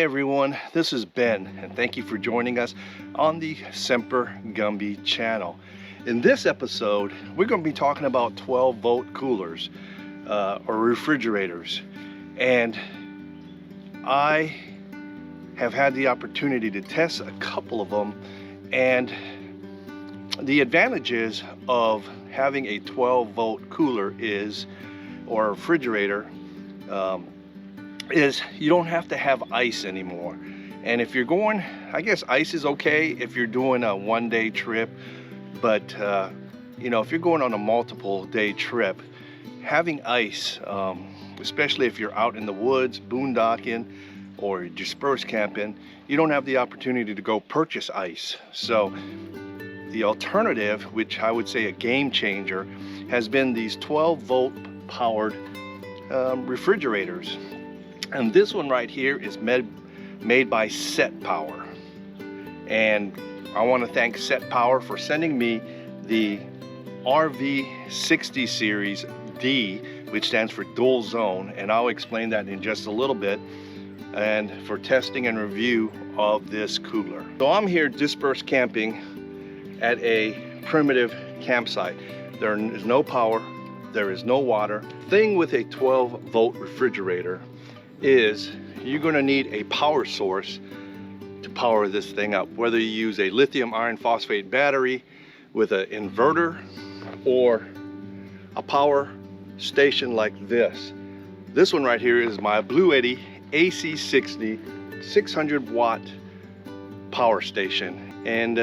Hey everyone, this is Ben, and thank you for joining us on the Semper Gumby channel. In this episode, we're going to be talking about 12-volt coolers or refrigerators, and I have had the opportunity to test a couple of them, and the advantages of having a 12-volt cooler or refrigerator is you don't have to have ice anymore. And if you're going, I guess ice is okay if you're doing a one-day trip, but you know, if you're going on a multiple day trip, having ice, especially if you're out in the woods boondocking or dispersed camping, you don't have the opportunity to go purchase ice. So the alternative, which I would say a game changer, has been these 12-volt powered refrigerators. And this one right here is made by SetPower. And I want to thank SetPower for sending me the RV60 Series D, which stands for Dual Zone. And I'll explain that in just a little bit. And for testing and review of this cooler. So I'm here dispersed camping at a primitive campsite. There is no power, there is no water. Thing with a 12-volt refrigerator is you're going to need a power source to power this thing up, whether you use a lithium iron phosphate battery with an inverter or a power station like this. This one right here is my Blue80 AC60 600 watt power station, and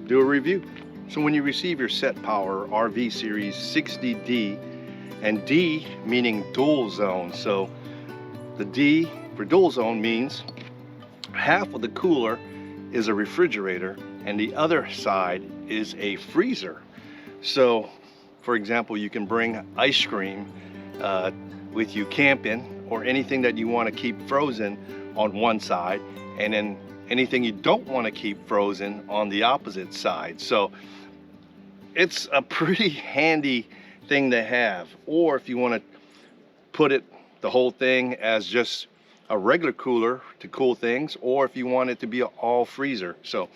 do a review. So when you receive your SetPower RV60D, and D meaning dual zone, so the D for dual zone means half of the cooler is a refrigerator and the other side is a freezer. So for example, you can bring ice cream with you camping, or anything that you want to keep frozen on one side, and then anything you don't want to keep frozen on the opposite side. So it's a pretty handy thing to have. Or if you want to put the whole thing as just a regular cooler to cool things, or if you want it to be an all freezer. So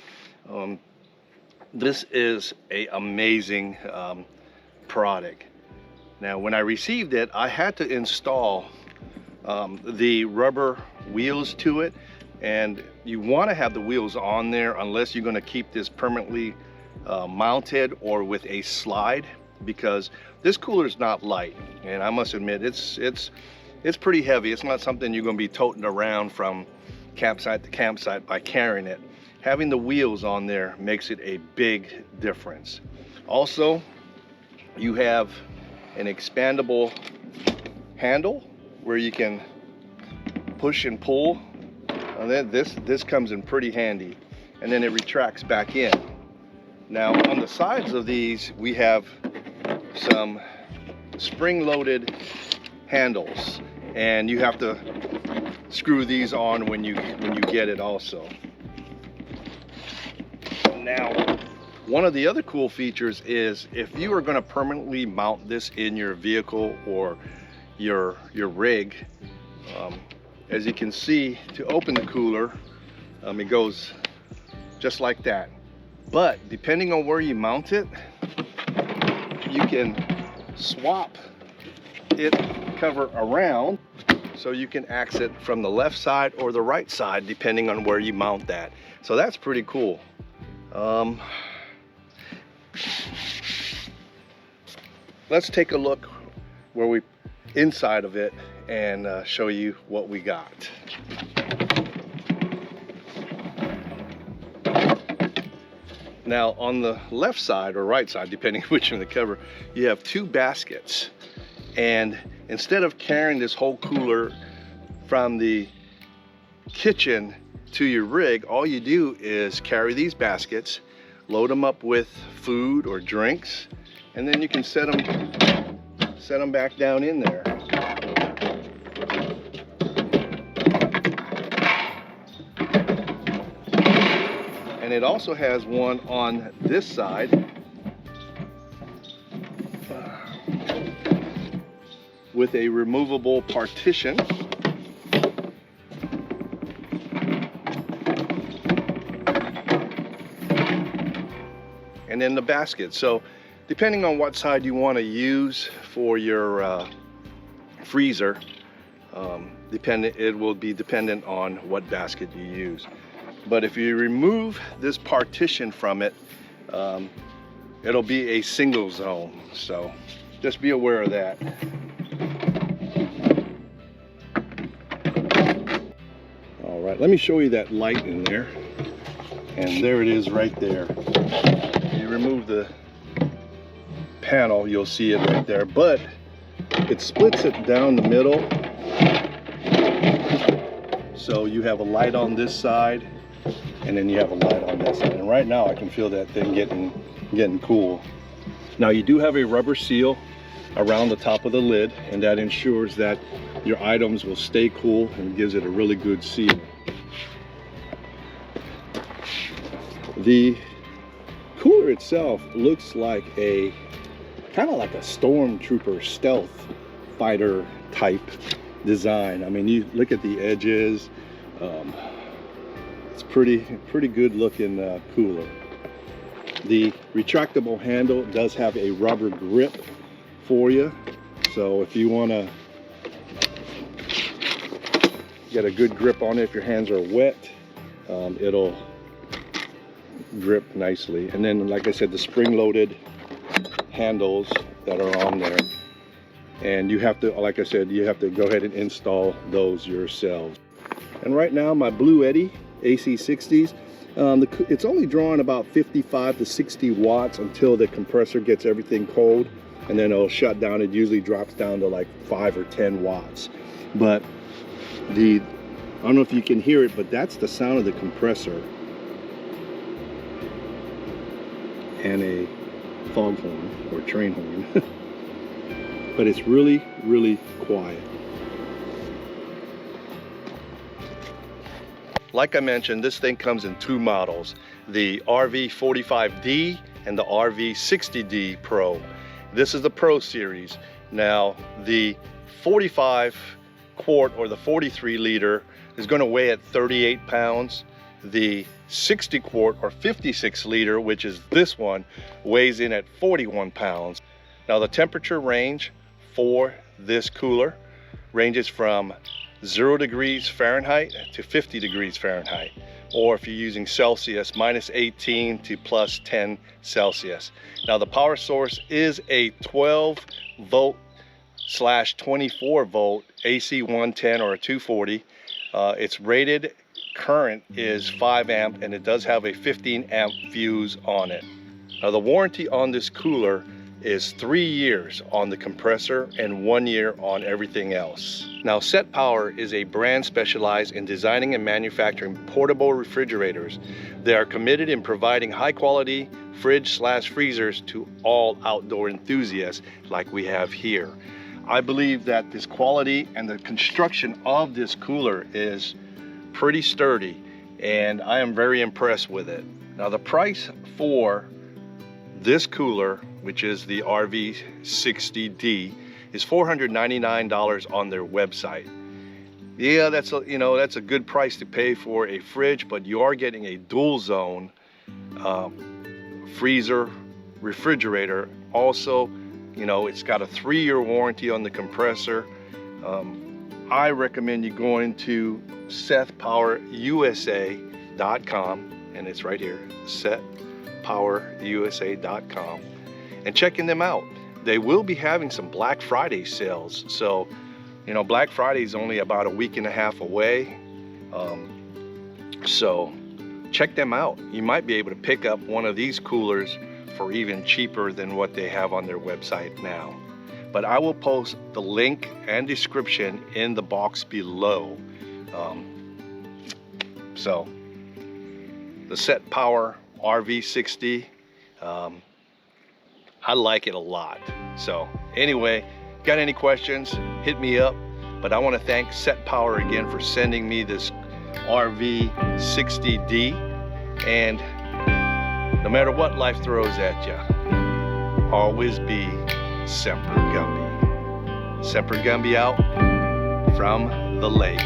this is an amazing product. Now when I received it, I had to install the rubber wheels to it, and you want to have the wheels on there unless you're going to keep this permanently mounted or with a slide, because this cooler is not light, and I must admit it's pretty heavy. It's not something you're going to be toting around from campsite to campsite by carrying it. Having the wheels on there makes it a big difference. Also, you have an expandable handle where you can push and pull, and then this comes in pretty handy, and then it retracts back in. Now on the sides of these we have some spring-loaded handles, and you have to screw these on when you get it also. Now one of the other cool features is if you are going to permanently mount this in your vehicle or your rig, as you can see, to open the cooler, it goes just like that. But depending on where you mount it, you can swap it cover around, so you can access it from the left side or the right side depending on where you mount that. So that's pretty cool. Let's take a look inside of it and show you what we got. Now on the left side or right side, depending which on the cover, you have two baskets, and instead of carrying this whole cooler from the kitchen to your rig, all you do is carry these baskets, load them up with food or drinks, and then you can set them back down in there. And it also has one on this side with a removable partition and then the basket. So depending on what side you want to use for your freezer, it will be dependent on what basket you use. But if you remove this partition from it, it'll be a single zone. So just be aware of that. All right, let me show you that light in there. And there it is right there. You remove the panel, you'll see it right there, but it splits it down the middle. So you have a light on this side, and then you have a light on that side. And right now I can feel that thing getting cool. Now you do have a rubber seal around the top of the lid, and that ensures that your items will stay cool and gives it a really good seal. The cooler itself looks like kind of like a stormtrooper stealth fighter type design. I mean, you look at the edges, it's pretty good looking cooler. The retractable handle does have a rubber grip for you, so if you want to get a good grip on it, if your hands are wet, it'll grip nicely. And then, like I said, the spring-loaded handles that are on there, and you have to, like I said, you have to go ahead and install those yourselves. And right now my Blue Eddy AC60s, it's only drawing about 55 to 60 watts until the compressor gets everything cold, and then it'll shut down. It usually drops down to like 5 or 10 watts. But I don't know if you can hear it, but that's the sound of the compressor and a foghorn or train horn. But it's really quiet. Like I mentioned, this thing comes in two models, the RV45D and the RV60D Pro. This is the Pro series. Now the 45 quart or the 43 liter is going to weigh at 38 pounds. The 60 quart or 56 liter, which is this one, weighs in at 41 pounds. Now the temperature range for this cooler ranges from 0 degrees Fahrenheit to 50 degrees Fahrenheit, or if you're using Celsius, -18 to +10 Celsius. Now the power source is a 12 volt / 24 volt AC 110 or a 240. It's rated current is 5 amp, and it does have a 15 amp fuse on it. Now the warranty on this cooler is 3 years on the compressor and 1 year on everything else. Now SetPower is a brand specialized in designing and manufacturing portable refrigerators. They are committed in providing high quality fridge / freezers to all outdoor enthusiasts like we have here. I believe that this quality and the construction of this cooler is pretty sturdy, and I am very impressed with it. Now the price for this cooler, which is the RV60D, is $499 on their website. Yeah, that's a good price to pay for a fridge, but you are getting a dual zone freezer refrigerator. Also, it's got a 3-year warranty on the compressor. I recommend you going to SetPowerUSA.com, and it's right here, SetPowerUSA.com, and checking them out. They will be having some Black Friday sales. So, Black Friday is only about a week and a half away. So check them out. You might be able to pick up one of these coolers for even cheaper than what they have on their website now. But I will post the link and description in the box below. So the SetPower RV60, I like it a lot. So anyway, got any questions, hit me up. But I want to thank SetPower again for sending me this RV60D. And no matter what life throws at you, always be Semper Gumby. Semper Gumby out from the lake.